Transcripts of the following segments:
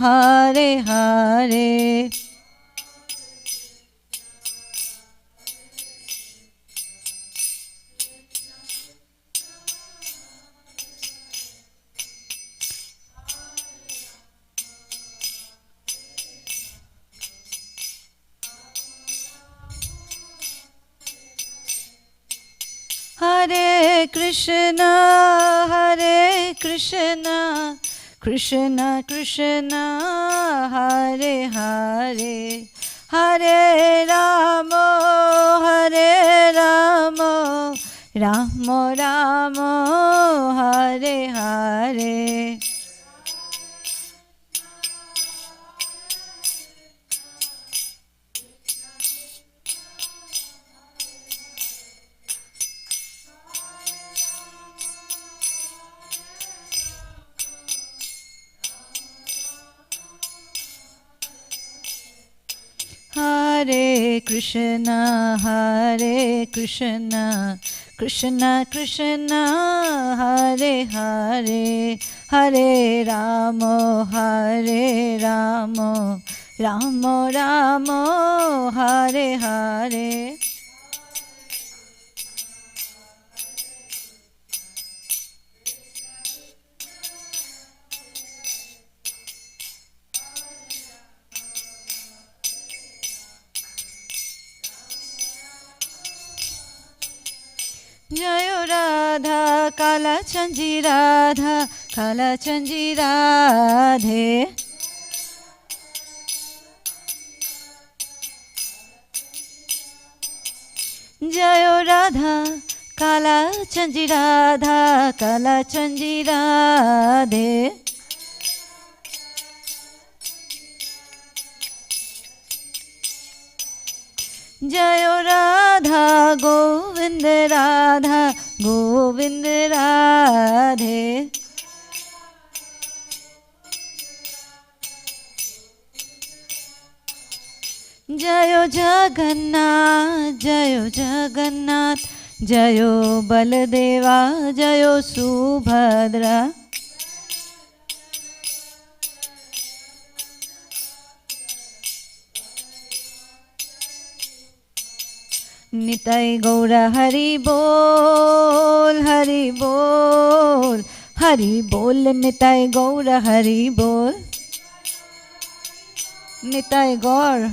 Hare Hare. Hare Krishna, Krishna Krishna, Hare Hare, Hare Rama, Rama Rama, Hare Hare. Hare Krishna, Krishna Krishna, Hare Hare, Hare Rama, Rama Rama, Hare Hare. Jayo Radha, Kala Chanji Radha, Kala Chanji Radhe. Jayo Radha, Kala Chanji Radha, Kala Chanji Radhe. Jayo Radha, Govind Radha, Govind Radhe. Jayo Jagannath, Jayo Jagannath, Jayo Baladeva, Jayo Subhadra. Nitai Gaura Hari Bol, Hari Bol, Hari Bol, Nitai Gaura Hari Bol. Nitai Gaur.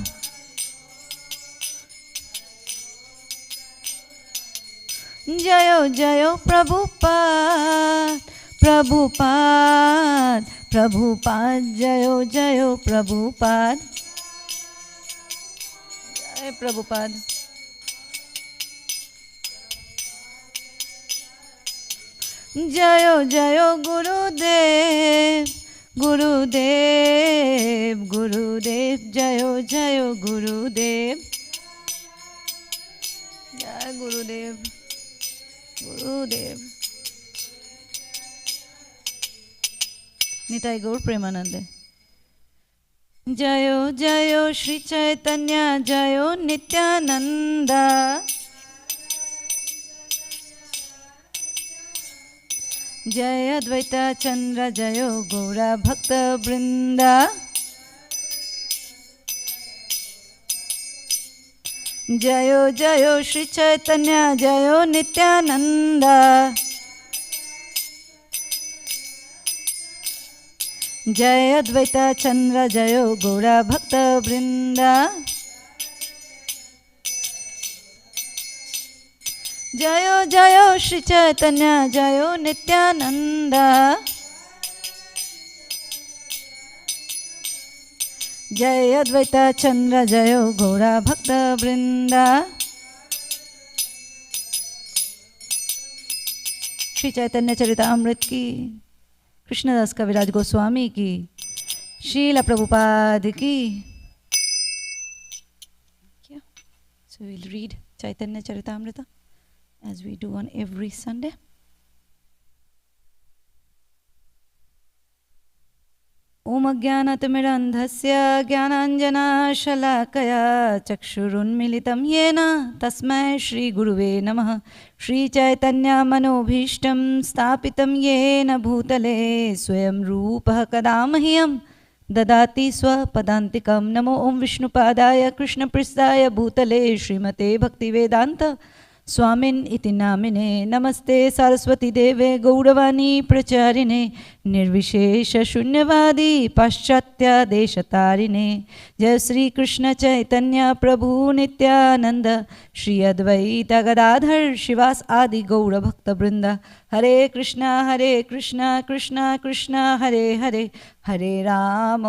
Jayo Jayo Prabhupada, Prabhupada, Prabhupada, Jayo Jayo Prabhupada. Jai Prabhupada. Jayo Jayo Gurudev, Gurudev, Gurudev, Jayo Jayo Gurudev. Jai Gurudev, Gurudev. Nitai Gaur Premanande. Jayo Jayo Shri Chaitanya, Jayo Nityananda. Jai Advaita Chandra, Jayo Gaura Bhakta Vrinda. Jayo Jayo Shri Chaitanya, Jayo Nityananda. Jai Advaita Chandra, Jayo Gaura Bhakta Vrinda. Jayo Jayo Shri Chaitanya, Jayo Nityananda. Jai Advaita Chandra, Jayo Gaura Bhakta Vrinda. Shri Chaitanya Charitamrit ki, Krishnadas Kaviraj Goswami ki, Srila Prabhupada ki. So we'll read Chaitanya Charitamrita as we do on every Sunday. Om Ajnanatimirandhasya Jnananjana Shalakaya Chakshurunmilitam Yena Tasmai Shri Guruve Namaha. Shri Chaitanya Manobhishtam Stapitam Yena Bhutale Swayam Rupaha Kadamahyam ददाति स्वपदान्तिकं। नमो ॐ विष्णुपादाय कृष्णपृष्ठाय भूतले श्रीमते भक्तिवेदान्त स्वामिन् इति नामिने। नमस्ते सरस्वती देवे गौरवाणी प्रचारिणे निर्विशेष शून्यवादी पाश्चात्य देशतारिणे। जय श्री कृष्ण चैतन्य प्रभु नित्यानंद श्री अद्वैत गदाधर शिवास आदि गौर भक्त वृंद। हरे कृष्णा कृष्णा कृष्णा हरे हरे, हरे Ram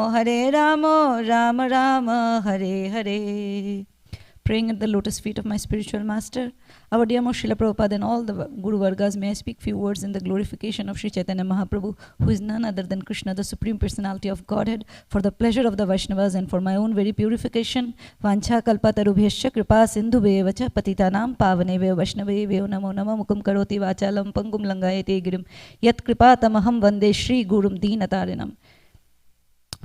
Ram Ram Hare Hare. Praying at the lotus feet of my spiritual master, our dear most Srila Prabhupada and all the Guru Vargas, may I speak few words in the glorification of Sri Chaitanya Mahaprabhu, who is none other than Krishna, the Supreme Personality of Godhead, for the pleasure of the Vaishnavas and for my own very purification. Vancha kalpatarubhyascha kripa sindhubevacha patitanam pavaneve vaishnaveve namo nama mukam karoti vachalam pangum langayate girim yat kripa tamaham vande Shri Gurum Deenatarinam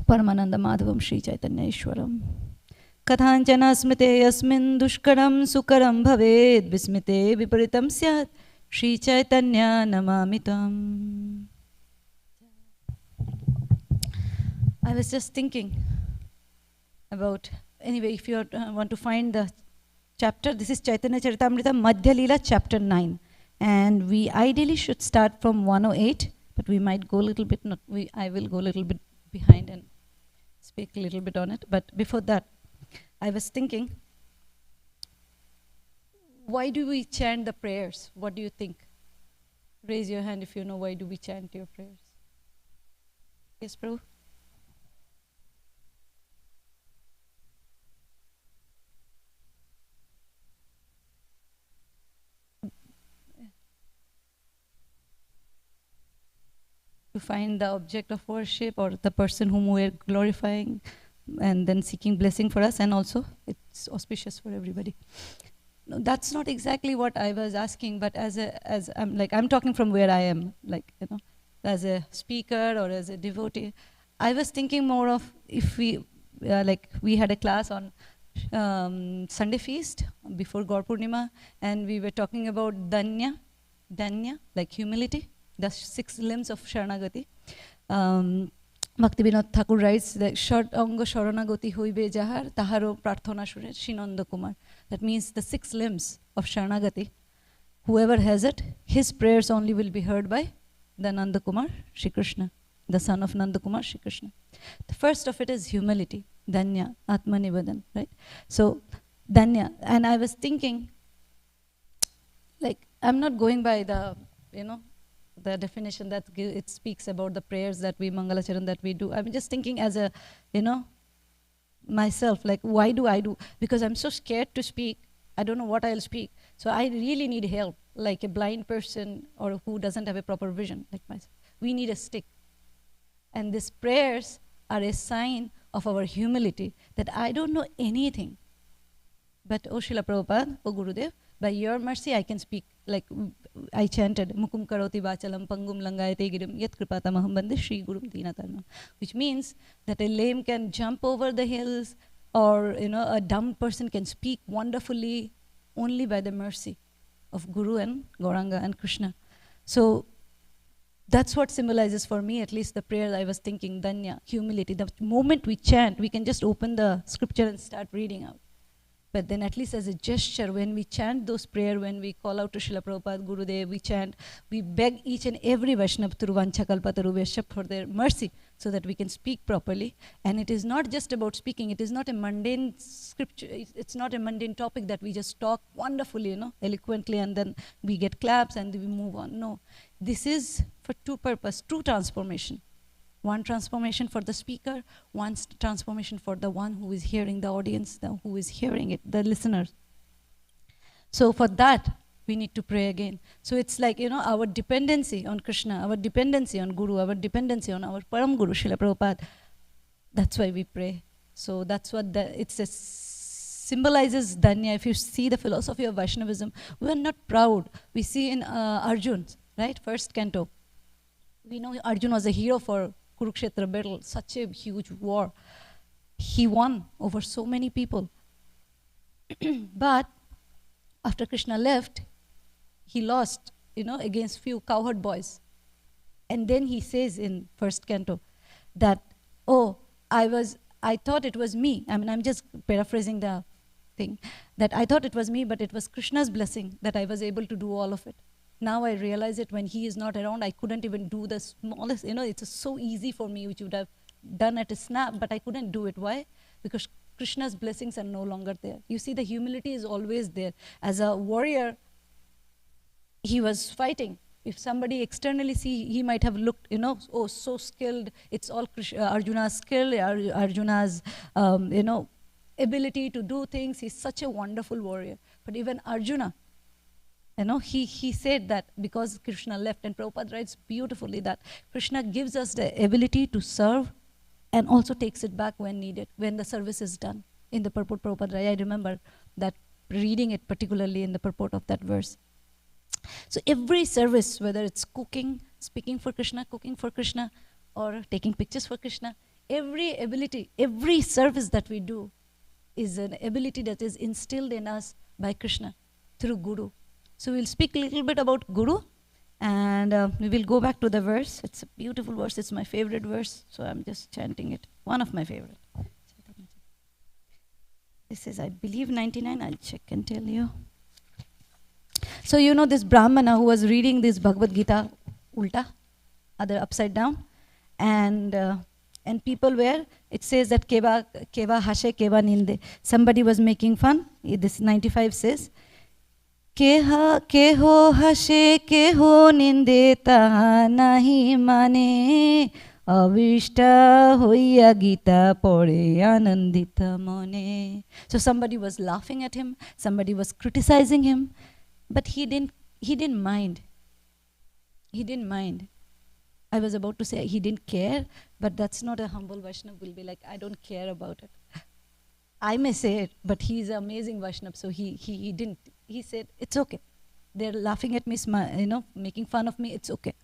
Paramananda Madhavam Sri Chaitanya Ishwaram. कथांचन स्मृते यस्मिन् दुष्करं सुकरं भवेद् विस्मिते विपरीतं स्यात् श्री चैतन्य नमामि त्वम्. I was just thinking about, anyway, if you want to find the chapter, this is Chaitanya Charitamrita Madhya Leela chapter 9, and we ideally should start from 108, but we might go a little bit, I will go a little bit behind and speak a little bit on it. But before that, I was thinking, why do we chant the prayers? What do you think? Raise your hand if you know why do we chant your prayers. Yes, Prabhu? To find the object of worship or the person whom we are glorifying, and then seeking blessing for us, and also it's auspicious for everybody. No, that's not exactly what I was asking, but as I'm talking from where I am, as a speaker or as a devotee, I was thinking more of if we we had a class on Sunday feast before Gaur Purnima, and we were talking about danya, like humility, the 6 limbs of Sharanagati. Bhaktivinoda Thakur writes that Shart Anga Sharanagati Hoibe Jahar Taharo Prarthana Shure Shinanda Kumar. That means the 6 limbs of Sharanagati. Whoever has it, his prayers only will be heard by the Nanda Kumar, Shri Krishna, the son of Nanda Kumar, Shri Krishna. The first of it is humility, Danya, Atma Nivedan, right? So, Danya. And I was thinking, I'm not going by the, the definition that it speaks about the prayers that we, Mangalacharan that we do. I'm just thinking as a, myself, why do I do? Because I'm so scared to speak. I don't know what I'll speak. So I really need help, like a blind person or who doesn't have a proper vision, like myself. We need a stick. And these prayers are a sign of our humility, that I don't know anything. But, O Srila Prabhupada, O Gurudev, by your mercy I can speak. Like I chanted, Mukum karoti vachalam pangum langayate girim yat kripatamaham bande Shri Gurum Deenatarinam, which means that a lame can jump over the hills, or a dumb person can speak wonderfully only by the mercy of Guru and Gauranga and Krishna. So that's what symbolizes for me, at least, the prayer I was thinking, Danya, humility. The moment we chant, we can just open the scripture and start reading out. But then at least as a gesture, when we chant those prayers, when we call out to Srila Prabhupada, Gurudev, we chant, we beg each and every Vaishnava through Vancha Kalpatarubhyascha for their mercy, so that we can speak properly. And it is not just about speaking, it is not a mundane scripture, it's not a mundane topic that we just talk wonderfully, eloquently, and then we get claps and we move on. No, this is for 2 purposes, true transformation. One transformation for the speaker, one transformation for the one who is hearing, the audience, who is hearing it, the listeners. So for that, we need to pray again. So it's like, our dependency on Krishna, our dependency on Guru, our dependency on our Param Guru, Srila Prabhupada. That's why we pray. So that's what symbolizes Danya. If you see the philosophy of Vaishnavism, we are not proud. We see in Arjun, right? First canto. We know Arjun was a hero for Kurukshetra battle, such a huge war. He won over so many people. But after Krishna left, he lost, against few cowherd boys. And then he says in first canto that, oh, I thought it was me. I mean, I'm just paraphrasing the thing, that I thought it was me, but it was Krishna's blessing that I was able to do all of it. Now I realize it, when he is not around, I couldn't even do the smallest, it's so easy for me, which would have done at a snap, but I couldn't do it. Why? Because Krishna's blessings are no longer there. You see, the humility is always there. As a warrior, he was fighting. If somebody externally see, he might have looked, oh, so skilled. It's all Arjuna's skill, Arjuna's, ability to do things. He's such a wonderful warrior. But even Arjuna, he said that because Krishna left, and Prabhupada writes beautifully that Krishna gives us the ability to serve and also takes it back when needed, when the service is done. In the purport, Prabhupada, I remember that, reading it particularly in the purport of that verse. So every service, whether it's cooking, speaking for Krishna, cooking for Krishna, or taking pictures for Krishna, every ability, every service that we do is an ability that is instilled in us by Krishna through Guru. So we'll speak a little bit about Guru, and we will go back to the verse. It's a beautiful verse. It's my favorite verse, so I'm just chanting it. One of my favorite. This is, I believe, 99. I'll check and tell you. So this Brahmana who was reading this Bhagavad Gita ulta, other upside down, and people were, it says that keva hashe keva ninde. Somebody was making fun. This 95 says, keho hashe keho ninde taha nahi mane, avishta hoiya gita pore anandita mone. So somebody was laughing at him, somebody was criticizing him, but he didn't mind. He didn't mind. I was about to say he didn't care, but that's not a humble Vaishnava will be like, I don't care about it. I may say it, but he's an amazing Vaishnava, so he didn't. He said, it's okay. They're laughing at me, making fun of me, it's okay.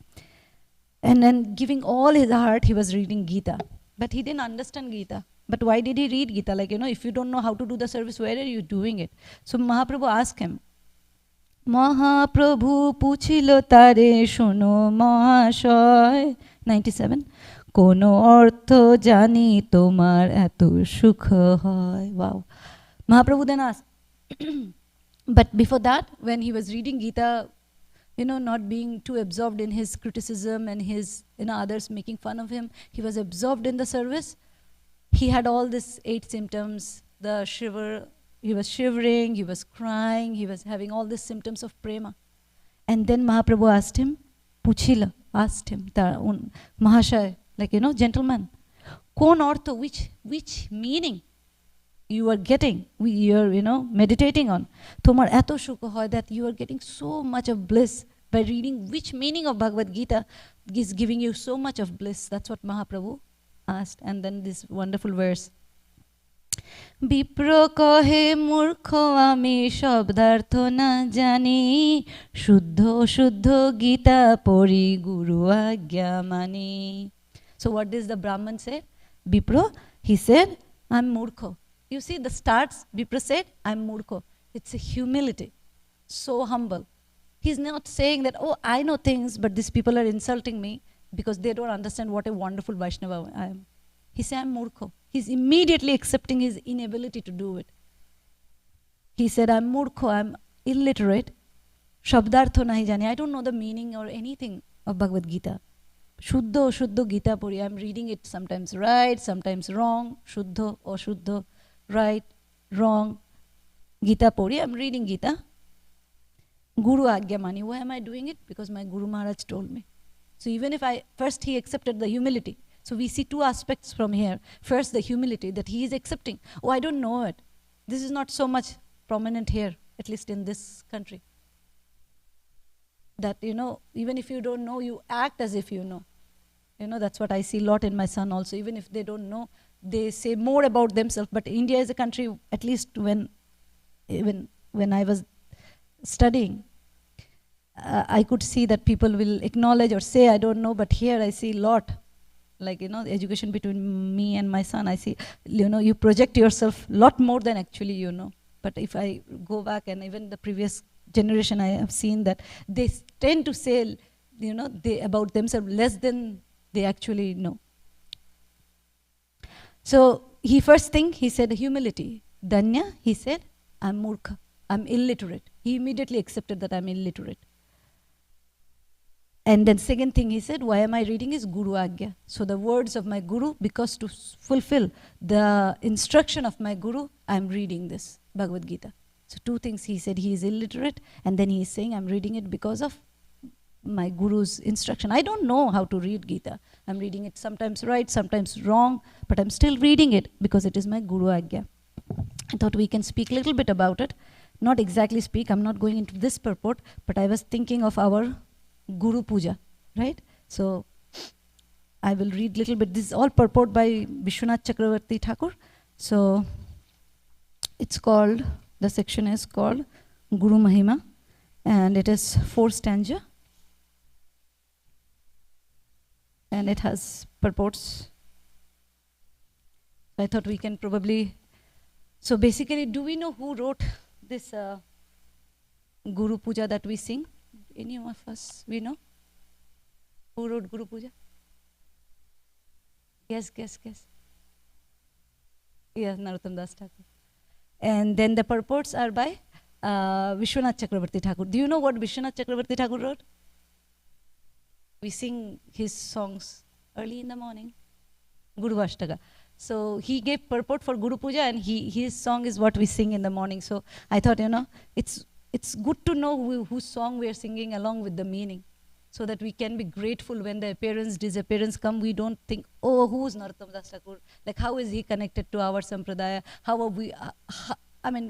And then giving all his heart, he was reading Gita. But he didn't understand Gita. But why did he read Gita? Like, if you don't know how to do the service, where are you doing it? So Mahaprabhu asked him, Mahaprabhu puchilo tare shuno mahashoy, 97, kono ortho jani tomar eto sukha hoy. Wow. Mahaprabhu then asked, but before that, when he was reading Gita, not being too absorbed in his criticism and his, others making fun of him, he was absorbed in the service. He had all these 8 symptoms, the shiver. He was shivering, he was crying, he was having all these symptoms of prema. And then Mahaprabhu asked him, Puchila, asked him, Mahashaya, gentleman, kon ortho, which meaning you are getting, you are, meditating on. Tomar eto sukha hoy, that you are getting so much of bliss by reading which meaning of Bhagavad Gita is giving you so much of bliss. That's what Mahaprabhu asked. And then this wonderful verse. Bipro kohe murkho ami shabdartho na jani, shuddho shuddho Gita pori guru agya mani. So what does the Brahman say? Bipro, he said, I'm murkho. You see the starts, Bipra said, I'm murkho. It's a humility, so humble. He's not saying that, oh, I know things, but these people are insulting me because they don't understand what a wonderful Vaishnava I am. He said, I'm murkho. He's immediately accepting his inability to do it. He said, I'm murkho, I'm illiterate. Shabdartho nahi jani. I don't know the meaning or anything of Bhagavad Gita. Shuddho, shuddho Gita puri. I'm reading it sometimes right, sometimes wrong. Shuddho or shuddho, right, wrong. Gita puri. I'm reading Gita. Guru agya mani. Why am I doing it? Because my Guru Maharaj told me. So even if first he accepted the humility. So we see 2 aspects from here. First, the humility that he is accepting. Oh, I don't know it. This is not so much prominent here, at least in this country. That, even if you don't know, you act as if you know. That's what I see a lot in my son also. Even if they don't know, they say more about themselves. But India is a country, at least when I was studying, I could see that people will acknowledge or say, I don't know, but here I see a lot. Like, the education between me and my son, I see, you project yourself a lot more than actually you know. But if I go back, and even the previous generation, I have seen that they tend to say, they about themselves less than they actually know. So he first thing, he said humility. Danya, he said, I'm murkha, I'm illiterate. He immediately accepted that I'm illiterate. And then second thing he said, why am I reading is Guru Agya. So the words of my Guru, because to fulfill the instruction of my Guru, I'm reading this Bhagavad Gita. So two things he said, he is illiterate, and then he is saying, I'm reading it because of my Guru's instruction. I don't know how to read Gita. I'm reading it sometimes right, sometimes wrong, but I'm still reading it because it is my Guru Agya. I thought we can speak a little bit about it. Not exactly speak, I'm not going into this purport, but I was thinking of our Guru Puja, right? So I will read little bit. This is all purport by Vishwanath Chakravarti Thakur. So it's called, the section is called Guru Mahima, and it is 4 stanza. And it has purports. I thought we can probably, so basically, do we know who wrote this Guru Puja that we sing? Any of us, we know? Who wrote Guru Puja? Guess. Yes, Narottam Das Thakur. And then the purports are by Vishwanath Chakravarti Thakur. Do you know what Vishwanath Chakravarti Thakur wrote? We sing his songs early in the morning. Guru Vashtaka. So he gave purport for Guru Puja, and his song is what we sing in the morning. So I thought, it's good to know whose song we are singing along with the meaning, so that we can be grateful when the appearance, disappearance come. We don't think, oh, who's Narottam Das Thakur? Like, how is he connected to our sampradaya? How are we,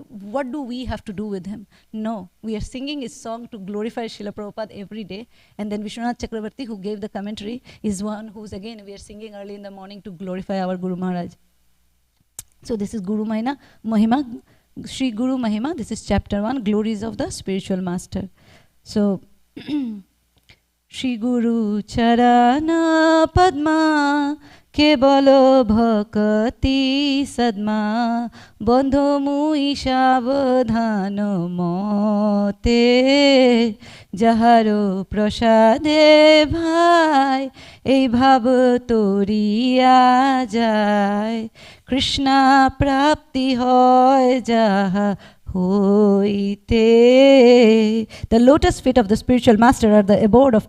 what do we have to do with him? No, we are singing his song to glorify Srila Prabhupada every day. And then Vishwanath Chakravarti, who gave the commentary, is one who's, again, we are singing early in the morning to glorify our Guru Maharaj. So this is Guru Mahima, Sri Guru Mahima. This is chapter 1, Glories of the Spiritual Master. So, Shri Guru Charana Padma Kebalo Bhakati Sadma Bandho Mui Shavadhano Mote Jaharo Prasade Bhai Ei Bhava Toriya Jai Krishna Prapti Hoy Jaha Hoite. The lotus feet of the spiritual master are the abode of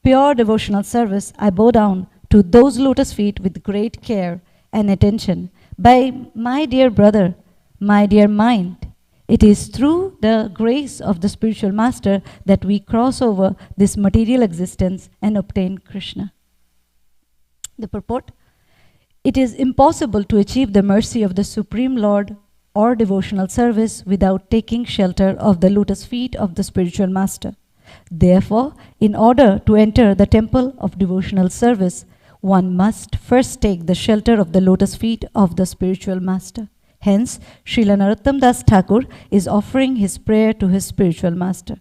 pure devotional service. I bow down to those lotus feet with great care and attention. By my dear brother, my dear mind, it is through the grace of the spiritual master that we cross over this material existence and obtain Krishna. The purport: it is impossible to achieve the mercy of the Supreme Lord or devotional service without taking shelter of the lotus feet of the spiritual master. Therefore, in order to enter the temple of devotional service, one must first take the shelter of the lotus feet of the spiritual master. Hence, Srila Narottam Das Thakur is offering his prayer to his spiritual master.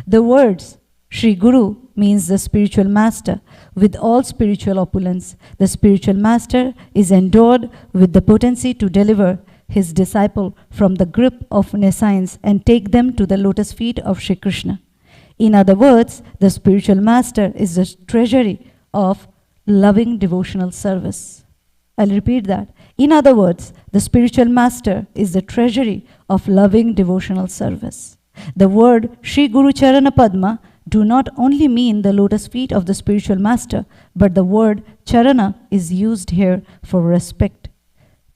The words Shri Guru means the spiritual master with all spiritual opulence. The spiritual master is endowed with the potency to deliver his disciple from the grip of nescience and take them to the lotus feet of Shri Krishna. In other words, the spiritual master is the treasury of loving devotional service. I'll repeat that. In other words, the spiritual master is the treasury of loving devotional service. The word Shri Guru Charana Padma do not only mean the lotus feet of the spiritual master, but the word Charana is used here for respect,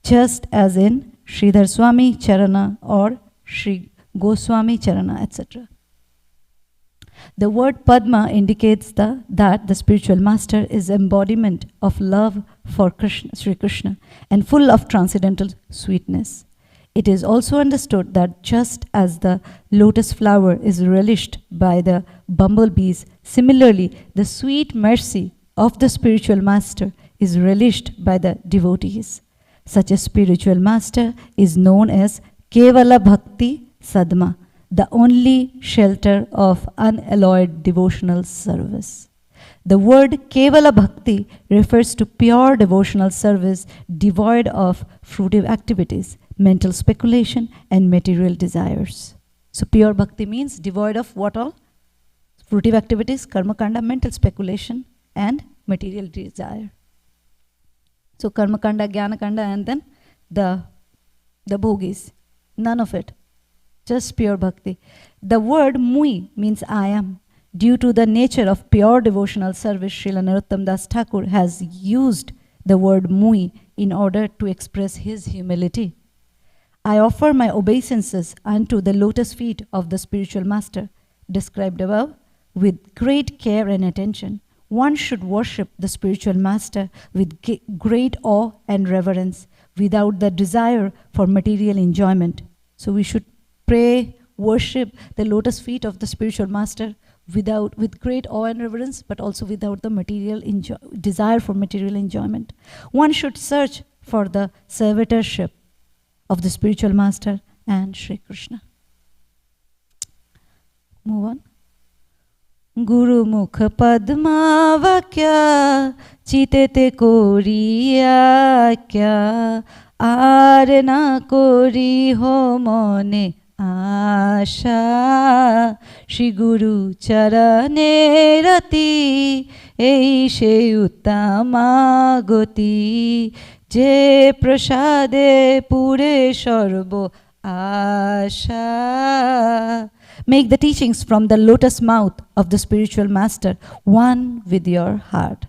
just as in Sridhar Swami Charana or Shri Goswami Charana, etc. The word Padma indicates that the spiritual master is embodiment of love for Krishna, Sri Krishna, and full of transcendental sweetness. It is also understood that just as the lotus flower is relished by the bumblebees, similarly the sweet mercy of the spiritual master is relished by the devotees. Such a spiritual master is known as Kevala Bhakti Sadma, the only shelter of unalloyed devotional service. The word Kevala Bhakti refers to pure devotional service devoid of fruitive activities, mental speculation, and material desires. So pure bhakti means devoid of what all? Fruitive activities, karma kanda, mental speculation, and material desire. So karma kanda, jnana kanda, and then the bhogis. None of it. Just pure bhakti. The word mui means I am. Due to the nature of pure devotional service, Srila Narottam Das Thakur has used the word mui in order to express his humility. I offer my obeisances unto the lotus feet of the spiritual master, described above, with great care and attention. One should worship the spiritual master with great awe and reverence, without the desire for material enjoyment. So we should pray, worship the lotus feet of the spiritual master with great awe and reverence, but also without the material desire for material enjoyment. One should search for the servitorship of the spiritual master and Sri Krishna. Move on. Guru Mukha Padma Vakya Chitete Koriya Kya Arna Kori Ho Mone Asha Shri Guru Charane Rati Ei She Uttama Goti Je Prasade Pure Sharbo Asha. Make the teachings from the lotus mouth of the spiritual master one with your heart.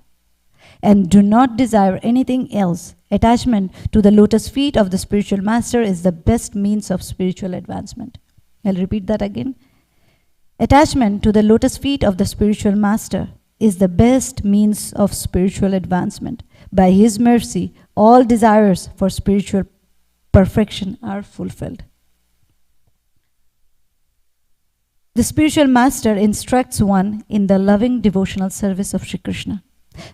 And do not desire anything else. Attachment to the lotus feet of the spiritual master is the best means of spiritual advancement. I'll repeat that again. Attachment to the lotus feet of the spiritual master is the best means of spiritual advancement. By his mercy, all desires for spiritual perfection are fulfilled. The spiritual master instructs one in the loving devotional service of Sri Krishna.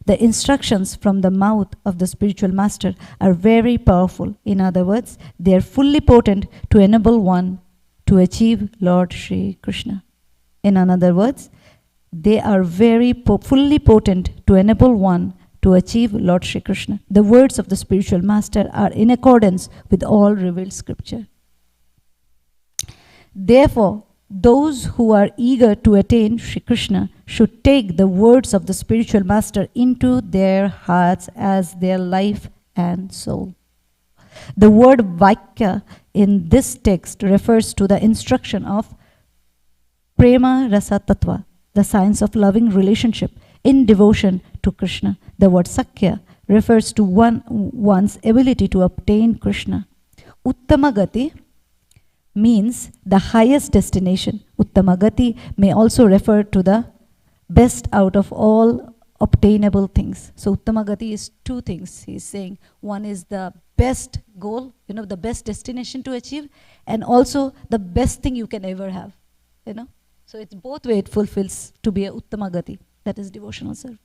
The instructions from the mouth of the spiritual master are very powerful. In other words, they are fully potent to enable one to achieve Lord Sri Krishna. In other words, they are very fully potent to enable one to achieve Lord Sri Krishna. The words of the spiritual master are in accordance with all revealed scripture. Therefore, those who are eager to attain Sri Krishna should take the words of the spiritual master into their hearts as their life and soul. The word Vaikya in this text refers to the instruction of Prema Rasa Tattva, the science of loving relationship in devotion to Krishna. The word Sakya refers to one's ability to obtain Krishna. Uttamagati means the highest destination. Uttamagati may also refer to the best out of all obtainable things. So Uttamagati is two things. He's saying one is the best goal, the best destination to achieve, and also the best thing you can ever have, So it's both way it fulfills to be a Uttamagati, that is devotional service,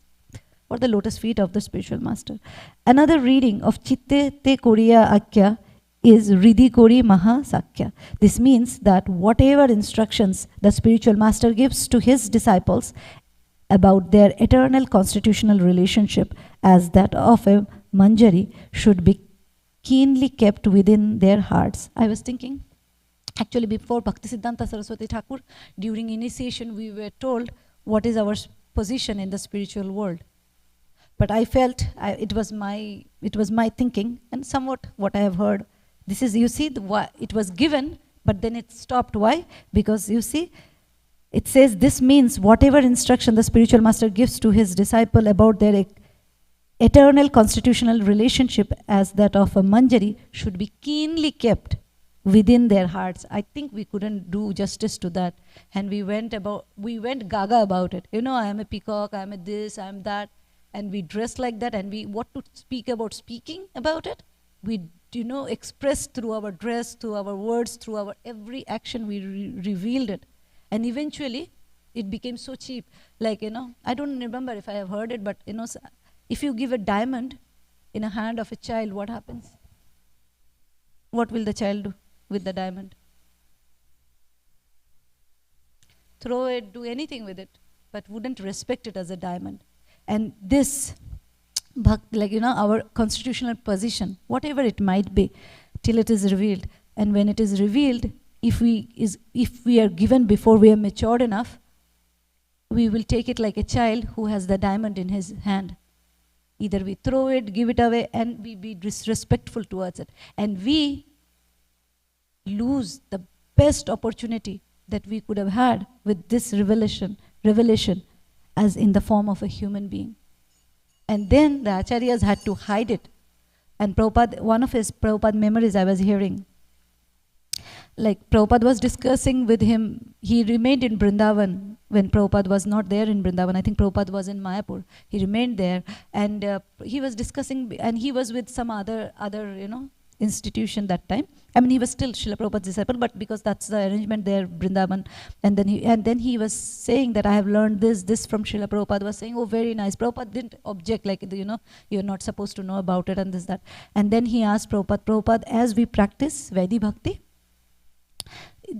or the lotus feet of the spiritual master. Another reading of Chitte Te Koriya Akya is Riddhi Kori Maha Sakya. This means that whatever instructions the spiritual master gives to his disciples about their eternal constitutional relationship as that of a manjari should be keenly kept within their hearts. I was thinking, actually before Bhaktisiddhanta Saraswati Thakur, during initiation we were told what is our position in the spiritual world. But I felt it was my thinking and somewhat what I have heard. This is, you see, it was given, but then it stopped. Why? Because you see, it says this means whatever instruction the spiritual master gives to his disciple about their eternal constitutional relationship as that of a manjari should be keenly kept within their hearts. I think we couldn't do justice to that. And we went gaga about it. I am a peacock, I am a this, I am that. And we dressed like that, and what to speak about speaking about it? We expressed through our dress, through our words, through our every action, we revealed it. And eventually, it became so cheap. Like, I don't remember if I have heard it, but, if you give a diamond in a hand of a child, what happens? What will the child do with the diamond? Throw it, do anything with it, but wouldn't respect it as a diamond. And this, our constitutional position, whatever it might be, till it is revealed. And when it is revealed, if we are given before we are matured enough, we will take it like a child who has the diamond in his hand. Either we throw it, give it away, and we be disrespectful towards it. And we lose the best opportunity that we could have had with this revelation as in the form of a human being. And then the acharyas had to hide it. And Prabhupada, one of his Prabhupada memories I was hearing, like Prabhupada was discussing with him, he remained in Vrindavan when Prabhupada was not there in Vrindavan. I think Prabhupada was in Mayapur. He remained there, and he was discussing, and he was with some other institution that time. I mean, he was still Srila Prabhupada's disciple, but because that's the arrangement there, Vrindavan. And then he was saying that I have learned this from Srila Prabhupada. Was saying, oh, very nice. Prabhupada didn't object, like, you're not supposed to know about it and this, that. And then he asked Prabhupada, as we practice Vaidhi Bhakti,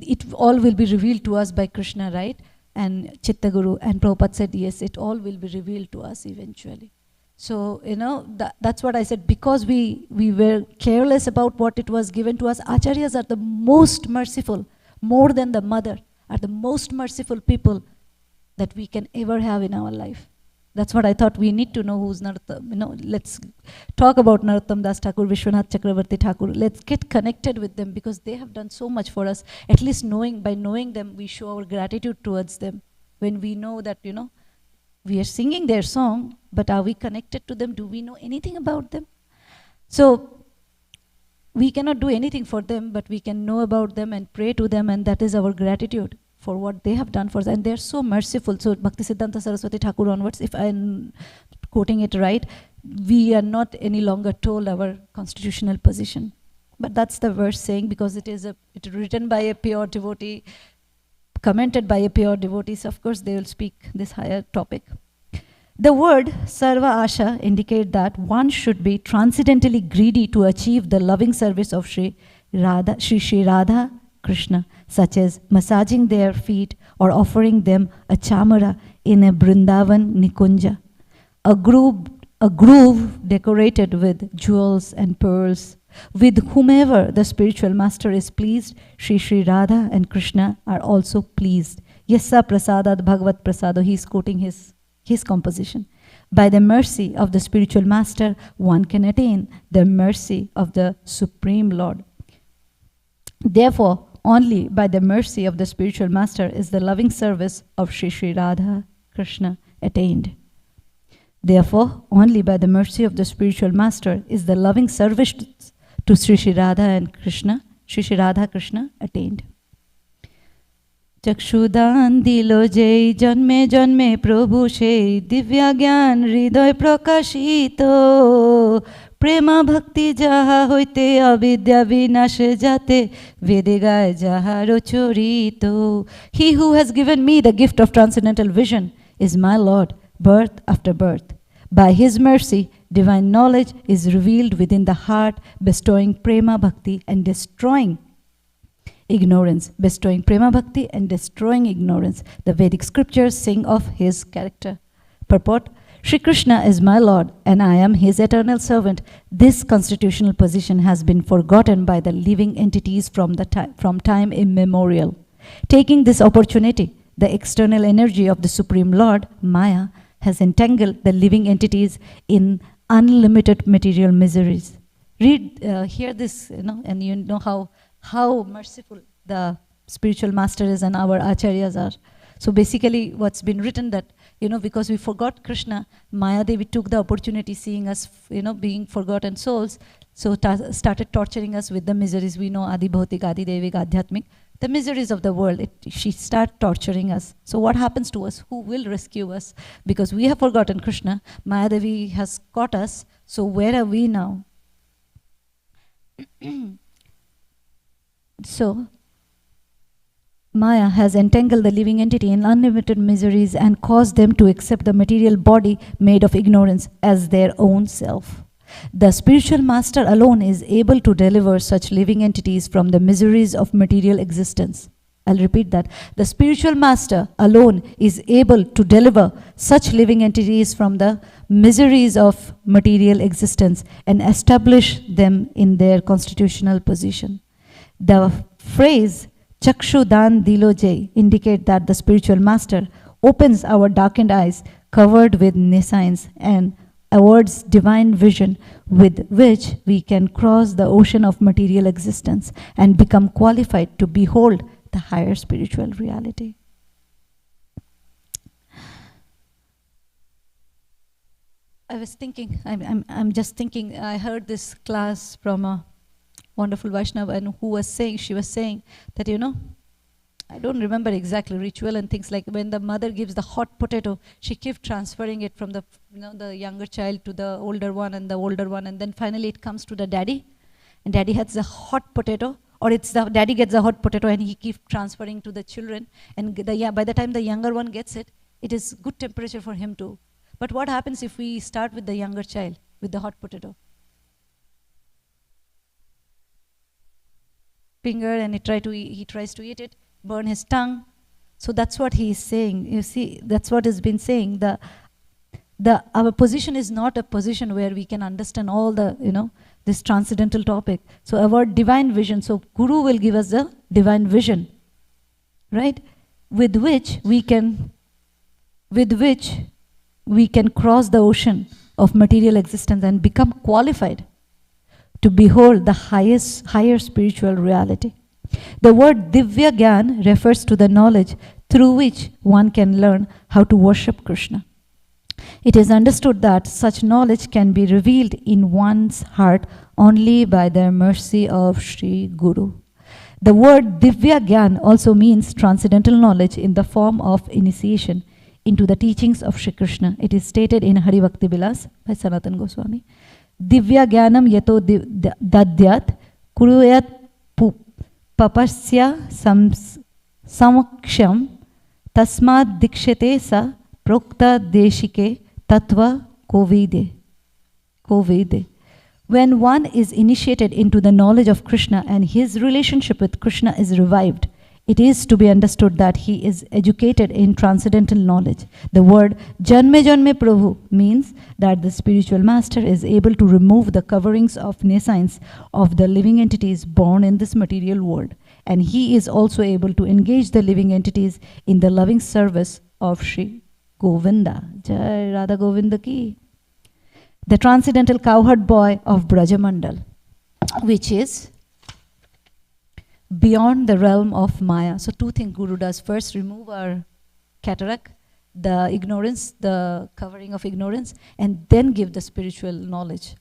it all will be revealed to us by Krishna, right? And Chitta Guru. And Prabhupada said, yes, it all will be revealed to us eventually. So, that's what I said. Because we were careless about what it was given to us, acharyas are the most merciful, more than the mother, are the most merciful people that we can ever have in our life. That's what I thought. We need to know who's Narottam. Let's talk about Narottam Das Thakur, Vishwanath Chakravarti Thakur. Let's get connected with them because they have done so much for us. At least by knowing them, we show our gratitude towards them. When we know that, we are singing their song, but are we connected to them? Do we know anything about them? So we cannot do anything for them, but we can know about them and pray to them, and that is our gratitude for what they have done for us. And they are so merciful. So Bhaktisiddhanta Saraswati Thakur onwards, if I'm quoting it right, we are not any longer told our constitutional position. But that's the verse saying, because it is written by a pure devotee, commented by a pure devotee, so of course they will speak this higher topic. The word Sarva Asha indicates that one should be transcendently greedy to achieve the loving service of Sri Radha Krishna, such as massaging their feet or offering them a chamara in a Vrindavan Nikunja, a groove decorated with jewels and pearls. With whomever the spiritual master is pleased, Sri Radha and Krishna are also pleased. Yassa prasadad bhagavat prasado, he is quoting his composition. By the mercy of the spiritual master, one can attain the mercy of the Supreme Lord. Therefore, only by the mercy of the spiritual master is the loving service of Sri Radha Krishna attained. Therefore, only by the mercy of the spiritual master is the loving service to Sri Radha and Krishna, Sri Radha Krishna attained. Chakshudan dilo jai janme janme prabhu shei divya gyan hridoy prakashito prema bhakti jaha hoite avidya vinashe jate vede gaya jaha rochorito. He who has given me the gift of transcendental vision is my Lord, birth after birth. By his mercy, divine knowledge is revealed within the heart, bestowing prema bhakti and destroying ignorance. Bestowing prema bhakti and destroying ignorance. The Vedic scriptures sing of his character. Purport: Shri Krishna is my Lord and I am his eternal servant. This constitutional position has been forgotten by the living entities from time immemorial. Taking this opportunity, the external energy of the Supreme Lord, Maya, has entangled the living entities in unlimited material miseries. Hear this, and you know how merciful the spiritual master is and our acharyas are. So basically what's been written that, because we forgot Krishna, Maya Devi took the opportunity, seeing us, being forgotten souls, so started torturing us with the miseries. We know Adi Bhautik, Adi Devik, Adhyatmik, the miseries of the world. She started torturing us. So what happens to us? Who will rescue us? Because we have forgotten Krishna, Maya Devi has caught us, so where are we now? So, Maya has entangled the living entity in unlimited miseries and caused them to accept the material body made of ignorance as their own self. The spiritual master alone is able to deliver such living entities from the miseries of material existence. I'll repeat that. The spiritual master alone is able to deliver such living entities from the miseries of material existence and establish them in their constitutional position. The phrase Chakshu Dan Dilo Jai indicate that the spiritual master opens our darkened eyes covered with nescience and awards divine vision with which we can cross the ocean of material existence and become qualified to behold the higher spiritual reality. I was thinking, I'm just thinking, I heard this class from a wonderful Vaishnava, and she was saying that, I don't remember exactly ritual and things like when the mother gives the hot potato, she keeps transferring it from the younger child to the older one, and then finally it comes to the daddy, and daddy has the hot potato, or it's the daddy gets the hot potato and he keeps transferring to the children, and by the time the younger one gets it, it is good temperature for him too. But what happens if we start with the younger child, with the hot potato? Finger, and he tries to eat it, burn his tongue. So that's what he is saying. You see, that's what has been saying. Our position is not a position where we can understand all the, this transcendental topic. So our divine vision, so Guru will give us the divine vision, right? With which we can cross the ocean of material existence and become qualified to behold the higher spiritual reality. The word Divya Gyan refers to the knowledge through which one can learn how to worship Krishna. It is understood that such knowledge can be revealed in one's heart only by the mercy of Sri Guru. The word Divya Gyan also means transcendental knowledge in the form of initiation into the teachings of Sri Krishna. It is stated in Hari Bhakti Vilas by Sanatana Goswami. Divya Gyanam yato dadyat kuruyat papasya samaksham tasmad dikshate sa prokta deshike tatva kovide. When one is initiated into the knowledge of Krishna and his relationship with Krishna is revived, it is to be understood that he is educated in transcendental knowledge. The word Janme Janme Prabhu means that the spiritual master is able to remove the coverings of nescience of the living entities born in this material world. And he is also able to engage the living entities in the loving service of Sri Govinda. Jai Radha Govinda ki. The transcendental cowherd boy of Brajamandal, which is beyond the realm of Maya. So two things Guru does. First, remove our cataract, the ignorance, the covering of ignorance, and then give the spiritual knowledge.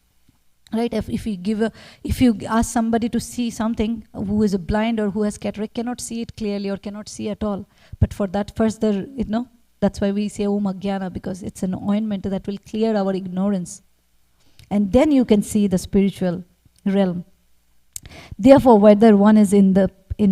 Right? If you ask somebody to see something who is blind or who has cataract, cannot see it clearly or cannot see at all. But for that first, that's why we say Om Ajnana, because it's an ointment that will clear our ignorance. And then you can see the spiritual realm. Therefore, whether one is in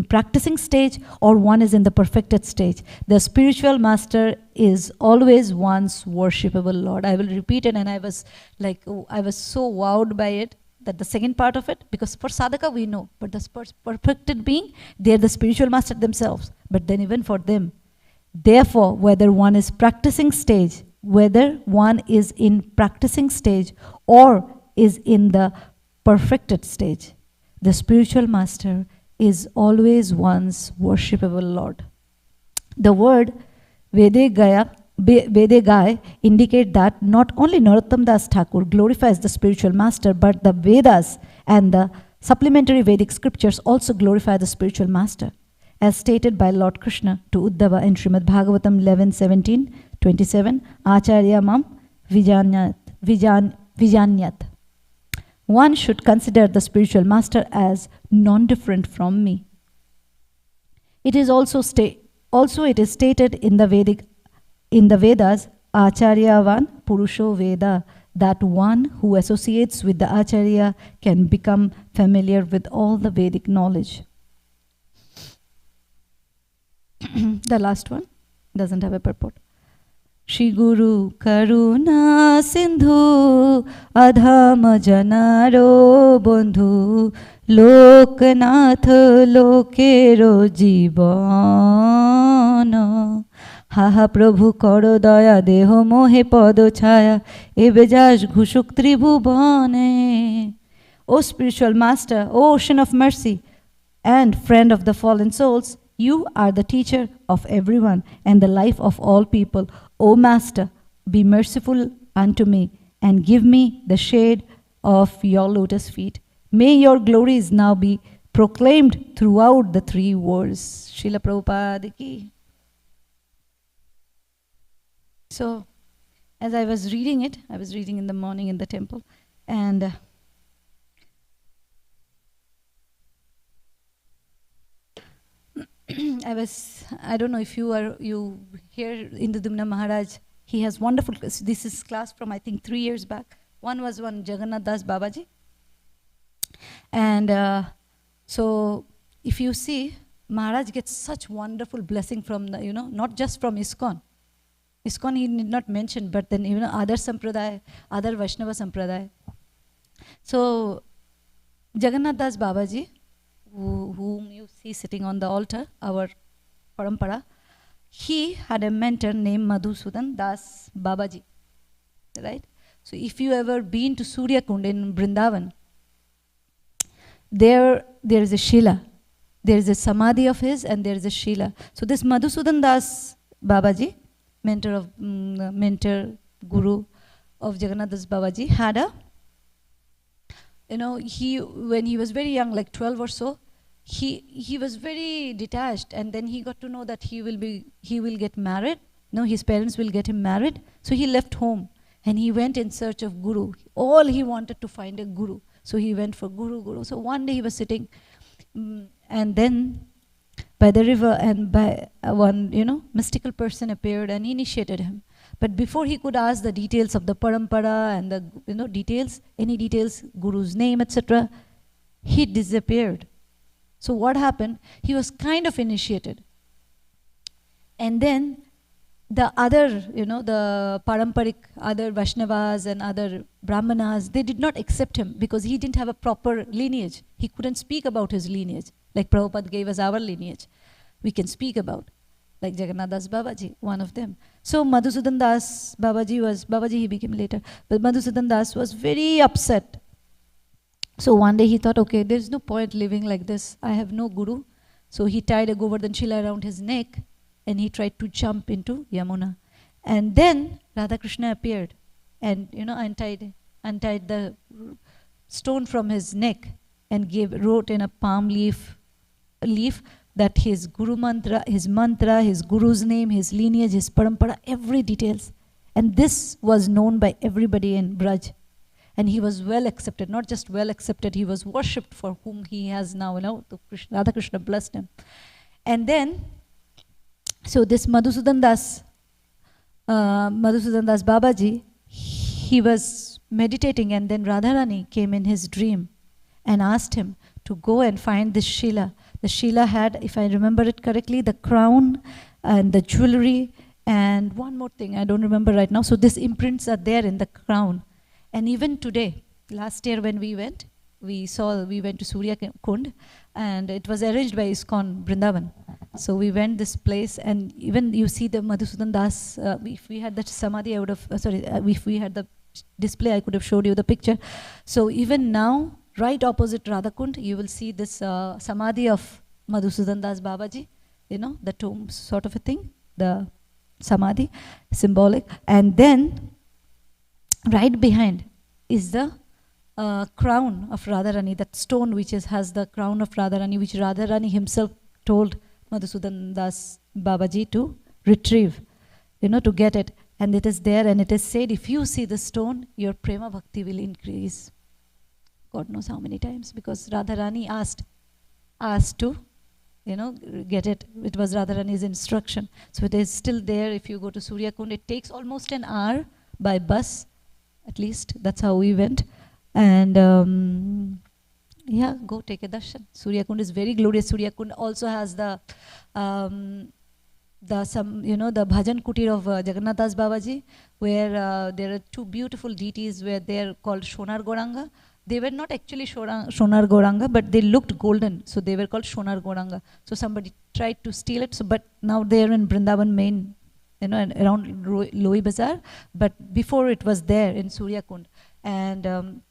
practicing stage or one is in the perfected stage, the spiritual master is always one's worshipable Lord. I will repeat it, and I was so wowed by it, that the second part of it, because for sadhaka we know, but the perfected being, they are the spiritual master themselves. But then even for them, therefore, whether one is in practicing stage or is in the perfected stage, the spiritual master is always one's worshipable Lord. The word Vedegaya indicate that not only Narottam Das Thakur glorifies the spiritual master, but the Vedas and the supplementary Vedic scriptures also glorify the spiritual master, as stated by Lord Krishna to Uddhava in Srimad Bhagavatam 11:17-27, Acharya Mam Vijanyat. One should consider the spiritual master as non-different from me. It is also it is stated in the Vedas, Acharyavan Purusho Veda, that one who associates with the Acharya can become familiar with all the Vedic knowledge. The last one doesn't have a purport. Shri Guru Karuna Sindhu Adham Janaro Bandhu Loknath Lokero Jibana Haha Prabhu Karo Daya Deho Mohe Pado Chaya Ebejas Ghushuk Tribhubane. O spiritual master, O ocean of mercy and friend of the fallen souls, you are the teacher of everyone and the life of all people. O Master, be merciful unto me and give me the shade of your lotus feet. May your glories now be proclaimed throughout the three worlds. Srila Prabhupada ki. So, as I was reading it, I was reading in the morning in the temple, and I don't know if you hear Indudumna Maharaj, he has wonderful, this is class from I think 3 years back. One was Jagannath Das Babaji. And so if you see, Maharaj gets such wonderful blessing from the, not just from ISKCON. ISKCON he did not mention, but then other Sampradaya, other Vaishnava Sampradaya. So Jagannath Das Babaji, whom you see sitting on the altar, our parampara, he had a mentor named Madhusudan Das Babaji, right? So if you ever been to Surya Kund in Vrindavan, there is a Shila. There is a Samadhi of his and there is a Shila. So this Madhusudan Das Babaji, mentor guru of Jagannath Das Babaji, had a, when he was very young, like 12 or so, he was very detached, and then he got to know that he will get married. His parents will get him married. So he left home and he went in search of guru. All he wanted to find a guru. So he went for guru. So one day he was sitting, and then by the river, and by one mystical person appeared and initiated him. But before he could ask the details of the parampara and the details, any details, guru's name, etc., he disappeared. So what happened? He was kind of initiated. And then the other, the paramparic, other Vaishnavas and other Brahmanas, they did not accept him because he didn't have a proper lineage. He couldn't speak about his lineage. Like Prabhupada gave us our lineage. We can speak about. Like Jagannath Das Babaji, one of them. So Madhusudan Das Babaji he became later. But Madhusudan Das was very upset. So one day he thought, okay, there's no point living like this. I have no guru. So he tied a Govardhan Shila around his neck and he tried to jump into Yamuna. And then Radha Krishna appeared and untied the stone from his neck and wrote in a palm leaf that his guru mantra, his guru's name, his lineage, his parampara, every details. And this was known by everybody in Braj. And he was well accepted, not just well accepted, he was worshipped for whom he has now, Radha Krishna blessed him. And then, so this Madhusudan Das Babaji, he was meditating, and then Radharani came in his dream and asked him to go and find this Shila. The Shila had, if I remember it correctly, the crown and the jewelry and one more thing, I don't remember right now. So these imprints are there in the crown. And even today, last year when we went to Surya Kund, and it was arranged by ISKCON Vrindavan. So we went this place, and even you see the Madhusudan Das, if we had that Samadhi, I would have, if we had the display, I could have showed you the picture. So even now, right opposite Radhakund, you will see this Samadhi of Madhusudan Das Babaji, the tomb sort of a thing, the Samadhi, symbolic. And then, right behind is the crown of Radharani, that stone which has the crown of Radharani, which Radharani himself told Madhusudan Das Babaji to retrieve, to get it. And it is there, and it is said, if you see the stone, your prema bhakti will increase. God knows how many times, because Radharani asked to, get it. It was Radharani's instruction. So it is still there. If you go to Surya Kund, it takes almost an hour by bus. At least that's how we went. And yeah, go take a darshan. Surya Kund is very glorious. Surya Kund also has the bhajan kutir of Jagannath Das Babaji, where there are two beautiful deities where they are called Shonar Goranga. They were not actually Shonar Goranga, but they looked golden, so they were called Shonar Goranga. So somebody tried to steal it, but now they are in Vrindavan main, around Loi Bazaar, but before it was there in Surya Kund. And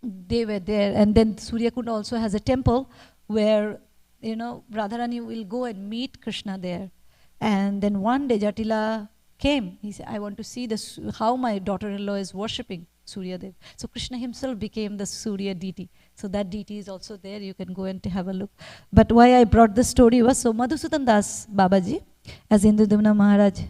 they were there. And then Surya Kund also has a temple where, Radharani will go and meet Krishna there. And then one day Jatila came. He said, I want to see this, how my daughter-in-law is worshipping. Surya Dev. So Krishna himself became the Surya deity. So that deity is also there. You can go and have a look. But why I brought this story was, so Madhusudan Das Babaji, as Indudimna Maharaj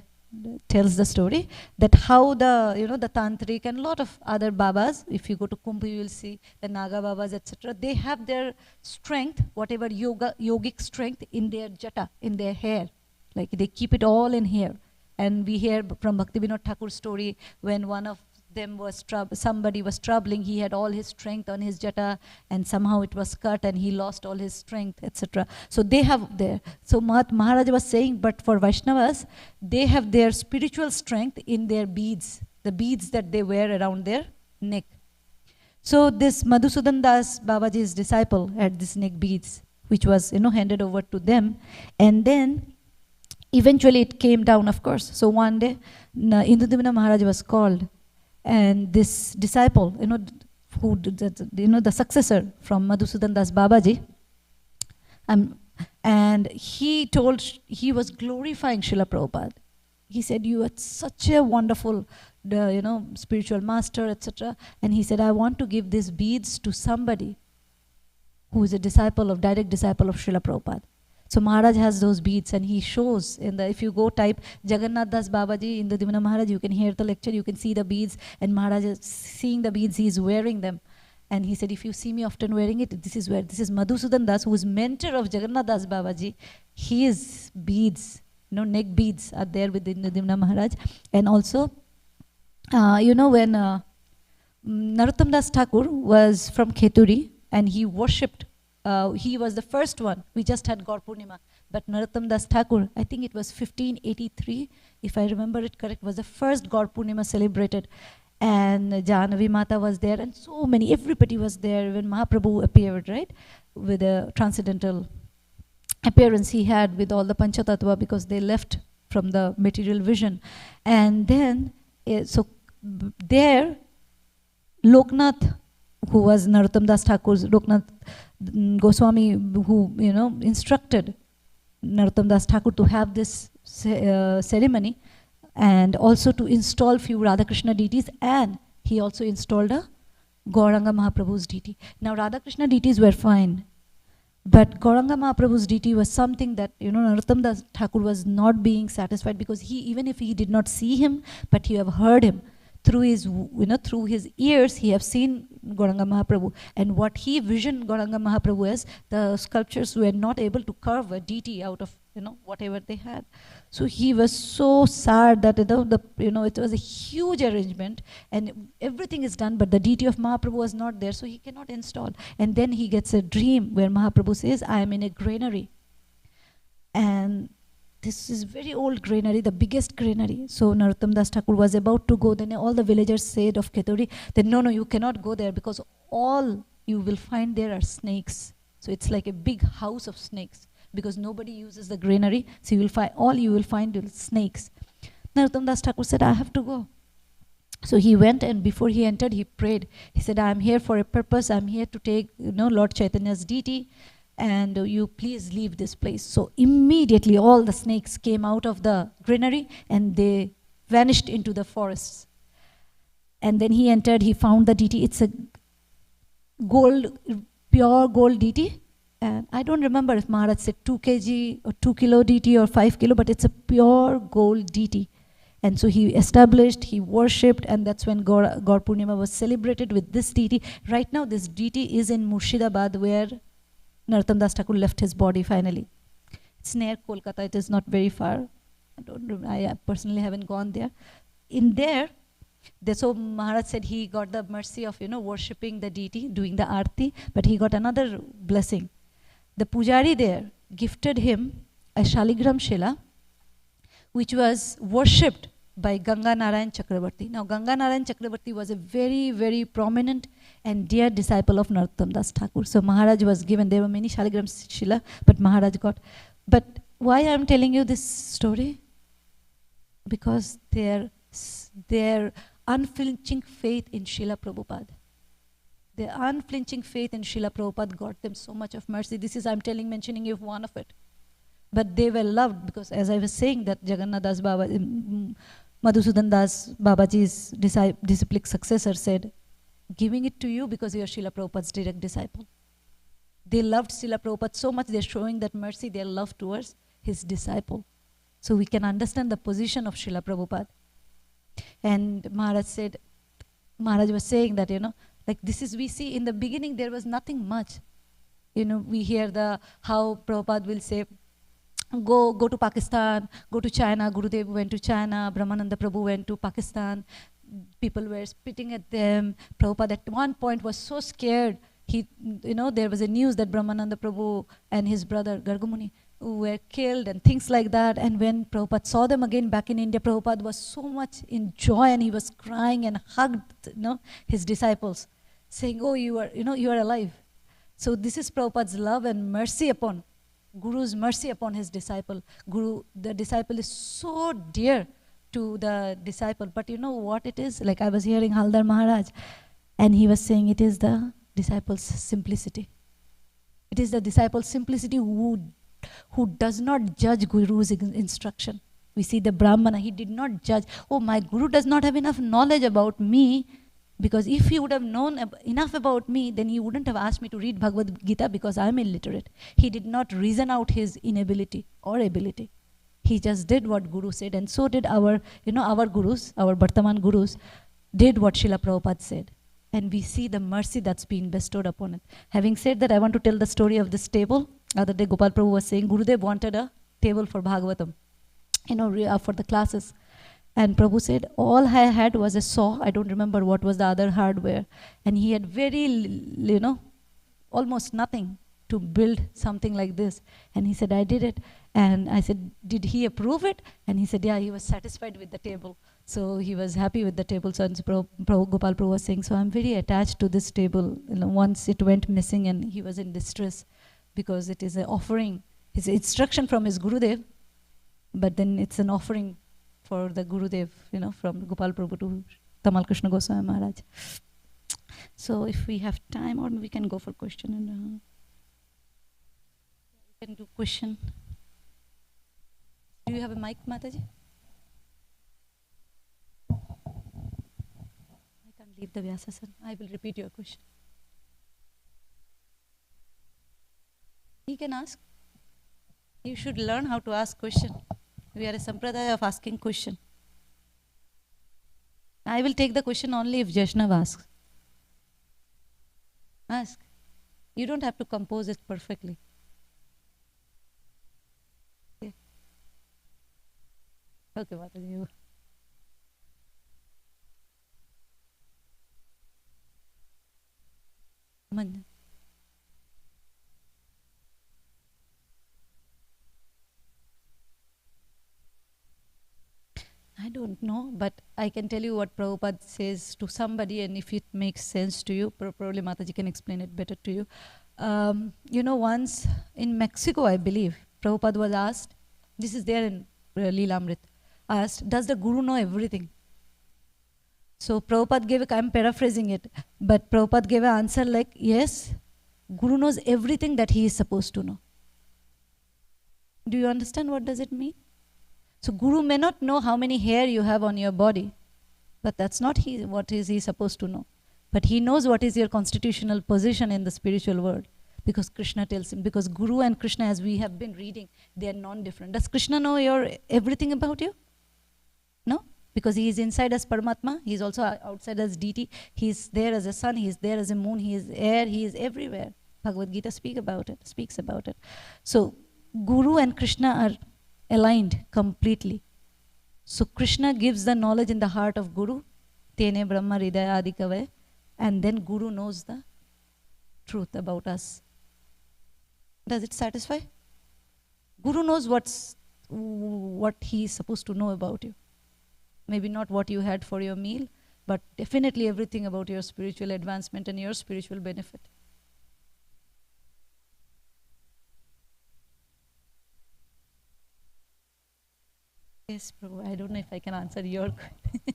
tells the story, that how the, the Tantric and a lot of other Babas, if you go to Kumbh, you will see the Naga Babas, etc. They have their strength, whatever yogic strength, in their jata, in their hair. Like they keep it all in here. And we hear from Bhaktivinoda Thakur's story, when one of them was somebody was troubling, he had all his strength on his jata, and somehow it was cut and he lost all his strength, etc. So they have there. So Maharaj was saying, but for Vaishnavas, they have their spiritual strength in their beads, the beads that they wear around their neck. So this Madhusudan Das Babaji's disciple had this neck beads, which was, handed over to them. And then eventually it came down, of course. So one day, Indudimna Maharaj was called, and this disciple, who, the successor from Madhusudan Das Babaji, and he was glorifying Srila Prabhupada. He said, you are such a wonderful, spiritual master, etc. And he said, I want to give these beads to somebody who is a direct disciple of Srila Prabhupada. So Maharaj has those beads, and he shows if you go type Jagannath Das Babaji in the Divina Maharaj, you can hear the lecture, you can see the beads, and Maharaj is seeing the beads, he is wearing them. And he said, if you see me often wearing it, this is Madhusudan Das, who is mentor of Jagannath Das Babaji. His beads, neck beads are there within the Divina Maharaj. And also, when Narottam Das Thakur was from Kheturi, and he worshipped, he was the first one. We just had Gaur Purnima. But Narottam Das Thakur, I think it was 1583, if I remember it correct, was the first Gaur Purnima celebrated. And Jahnavi Mata was there, and so many, everybody was there when Mahaprabhu appeared, right? With a transcendental appearance he had with all the Panchatattva, because they left from the material vision. And then, there, Loknath, who was Narottam Das Thakur's, Loknath Goswami, who instructed Narottam Das Thakur to have this ceremony, and also to install few Radha-Krishna deities, and he also installed a Gauranga Mahaprabhu's deity. Now Radha-Krishna deities were fine, but Gauranga Mahaprabhu's deity was something that Narottam Das Thakur was not being satisfied, because even if he did not see him, but he have heard him through his through his ears, he have seen Gauranga Mahaprabhu. And what he visioned Gauranga Mahaprabhu as, the sculptures were not able to carve a deity out of whatever they had. So he was so sad that it was a huge arrangement, and everything is done, but the deity of Mahaprabhu was not there, so he cannot install. And then he gets a dream where Mahaprabhu says, I am in a granary, and this is very old granary, the biggest granary. So Narottam Das Thakur was about to go. Then all the villagers said of Kheturi that no, you cannot go there, because all you will find there are snakes. So it's like a big house of snakes, because nobody uses the granary. So you will find snakes. Narottam Das Thakur said, I have to go. So he went, and before he entered, he prayed. He said, I am here for a purpose. I am here to take Lord Chaitanya's deity, and you please leave this place. So immediately all the snakes came out of the granary, and they vanished into the forests. And then he entered, he found the deity. It's a pure gold deity. And I don't remember if Maharaj said 2 kg or 2 kilo deity or 5 kilo, but it's a pure gold deity. And so he established, he worshipped, and that's when Gaur Purnima was celebrated with this deity. Right now this deity is in Murshidabad, where Narottam Das Thakur left his body finally. It's near Kolkata, it is not very far. I personally haven't gone there. In there, so Maharaj said he got the mercy of worshipping the deity, doing the arti, but he got another blessing. The pujari there gifted him a Shaligram Shila, which was worshipped by Ganga Narayan Chakrabarti. Now Ganga Narayan Chakrabarti was a very, very prominent and dear disciple of Narottam Das Thakur. So Maharaj was given, there were many Shaligram Shila, but Maharaj got. But why I am telling you this story? Because their unflinching faith in Srila Prabhupada. Their unflinching faith in Srila Prabhupada got them so much of mercy. This is, I'm mentioning you one of it. But they were loved, because as I was saying that Jagannath Das Baba, Madhusudan Das, Babaji's disciplic successor, said, giving it to you because you are Srila Prabhupada's direct disciple. They loved Srila Prabhupada so much, they're showing that mercy, their love towards his disciple. So we can understand the position of Srila Prabhupada. And Maharaj was saying that, like this is, we see in the beginning there was nothing much. We hear how Prabhupada will say, go to Pakistan, go to China. Gurudev went to China, Brahmananda Prabhu went to Pakistan. People were spitting at them. Prabhupada at one point was so scared. There was a news that Brahmananda Prabhu and his brother Gargamuni were killed and things like that. And when Prabhupada saw them again back in India, Prabhupada was so much in joy and he was crying and hugged his disciples, saying, oh, you are alive. So this is Prabhupada's love and mercy upon, Guru's mercy upon his disciple. The disciple is so dear to the disciple. But you know what it is? Like I was hearing Haldar Maharaj, and he was saying it is the disciple's simplicity. It is the disciple's simplicity who does not judge Guru's instruction. We see the Brahmana, he did not judge, oh, my Guru does not have enough knowledge about me, because if he would have known enough about me, then he wouldn't have asked me to read Bhagavad Gita because I'm illiterate. He did not reason out his inability or ability. He just did what Guru said, and so did our Gurus, our Bartaman Gurus, did what Srila Prabhupada said. And we see the mercy that's been bestowed upon it. Having said that, I want to tell the story of this table. Other day, Gopal Prabhu was saying, Gurudev wanted a table for Bhagavatam, for the classes. And Prabhu said, all I had was a saw. I don't remember what was the other hardware. And he had almost nothing to build something like this. And he said, I did it. And I said, did he approve it? And he said, yeah, he was satisfied with the table. So he was happy with the table. So Gopal Prabhu was saying, so I'm very attached to this table. Once it went missing and he was in distress because it is an offering. It's instruction from his Gurudev, but then it's an offering for the Gurudev, from Gopal Prabhu to Tamal Krishna Goswami Maharaj. So if we have time, or we can go for question and we can do question. Do you have a mic, Mataji? I can't leave the Vyasasana. I will repeat your question. He can ask. You should learn how to ask question. We are a sampradaya of asking question. I will take the question only if Jaishnav asks. Ask. You don't have to compose it perfectly. Okay, Mataji. Manja. I don't know, but I can tell you what Prabhupada says to somebody, and if it makes sense to you, probably Mataji can explain it better to you. Once in Mexico, I believe, Prabhupada was asked, this is there in Leelamrit, asked, does the Guru know everything? So Prabhupada I'm paraphrasing it, but Prabhupada gave an answer like, yes, Guru knows everything that he is supposed to know. Do you understand what does it mean? So Guru may not know how many hair you have on your body, but that's not what is he supposed to know. But he knows what is your constitutional position in the spiritual world, because Krishna tells him. Because Guru and Krishna, as we have been reading, they are non-different. Does Krishna know everything about you? No, because he is inside as Paramatma. He is also outside as deity. He is there as a sun. He is there as a moon. He is air. He is everywhere. Bhagavad Gita speaks about it. So Guru and Krishna are aligned completely. So Krishna gives the knowledge in the heart of Guru, Tene Brahma Hridaya Adi Kavaya, and then Guru knows the truth about us. Does it satisfy? Guru knows what he is supposed to know about you. Maybe not what you had for your meal, but definitely everything about your spiritual advancement and your spiritual benefit. Yes, Prabhu, I don't know if I can answer your question.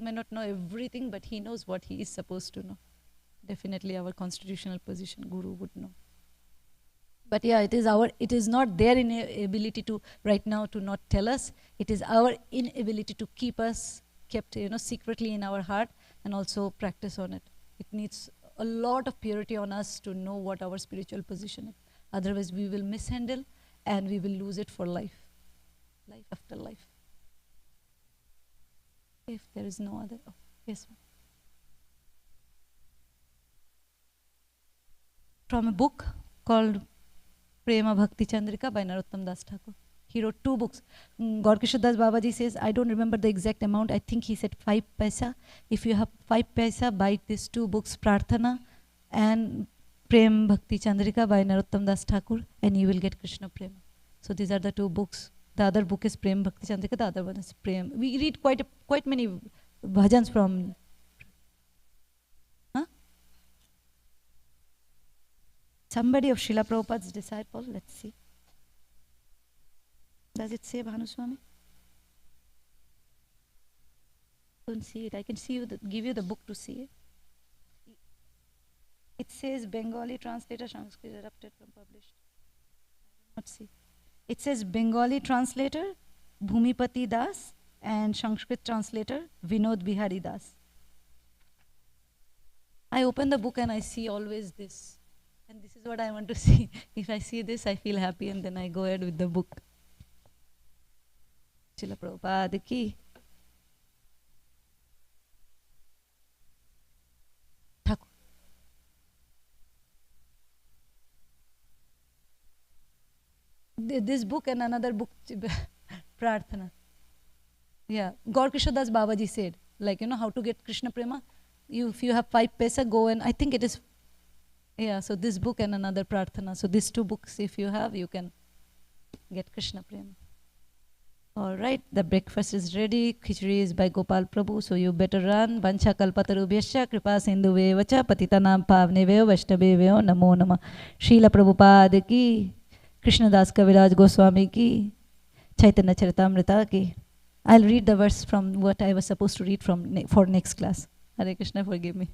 may not know everything, but he knows what he is supposed to know. Definitely our constitutional position, Guru would know. But yeah, it is not their inability to right now to not tell us. It is our inability to keep us kept, secretly in our heart and also practice on it. It needs a lot of purity on us to know what our spiritual position is. Otherwise, we will mishandle and we will lose it for life after life. If there is no other, yes, ma'am. From a book called Prema Bhakti Chandrika by Narottam Das Thakur. He wrote 2 books. Gaurkishore Das Babaji says, I don't remember the exact amount. I think he said 5 paisa. If you have 5 paisa, buy these 2 books, Prarthana and Prem Bhakti Chandrika by Narottam Das Thakur, and you will get Krishna Prema. So these are the 2 books. The other book is Prem Bhakti Chandrika, the other one is Prem. We read quite many bhajans from... Huh? Somebody of Srila Prabhupada's disciple, let's see. Does it say Bhanuswami? Don't see it. I can give you the book to see it. It says Bengali translator, Sanskrit adapted from published. Let's see. It says Bengali translator, Bhumipati Das, and Sanskrit translator, Vinod Bihari Das. I open the book and I see always this. And this is what I want to see. If I see this, I feel happy and then I go ahead with the book. Srila Prabhupada ki. Thakur. This book and another book, Prarthana. Yeah, Gaurkishore Das Babaji said, like, how to get Krishna Prema. If you have 5 paisa, go and I think it is, yeah, so this book and another Prarthana. So these 2 books, if you have, you can get Krishna Prema. All right, the breakfast is ready. Khichdi is by Gopal Prabhu, so you better run. Vancha kalpatarubhyascha kripa sindhuvevacha patitanam pavneveyo vaishnaveyo namo namah. Srila Prabhupada ki, Krishnadas Kaviraj Goswami ki, Chaitanya Charitamrita ki. I'll read the verse from what I was supposed to read for next class. Hare Krishna, forgive me.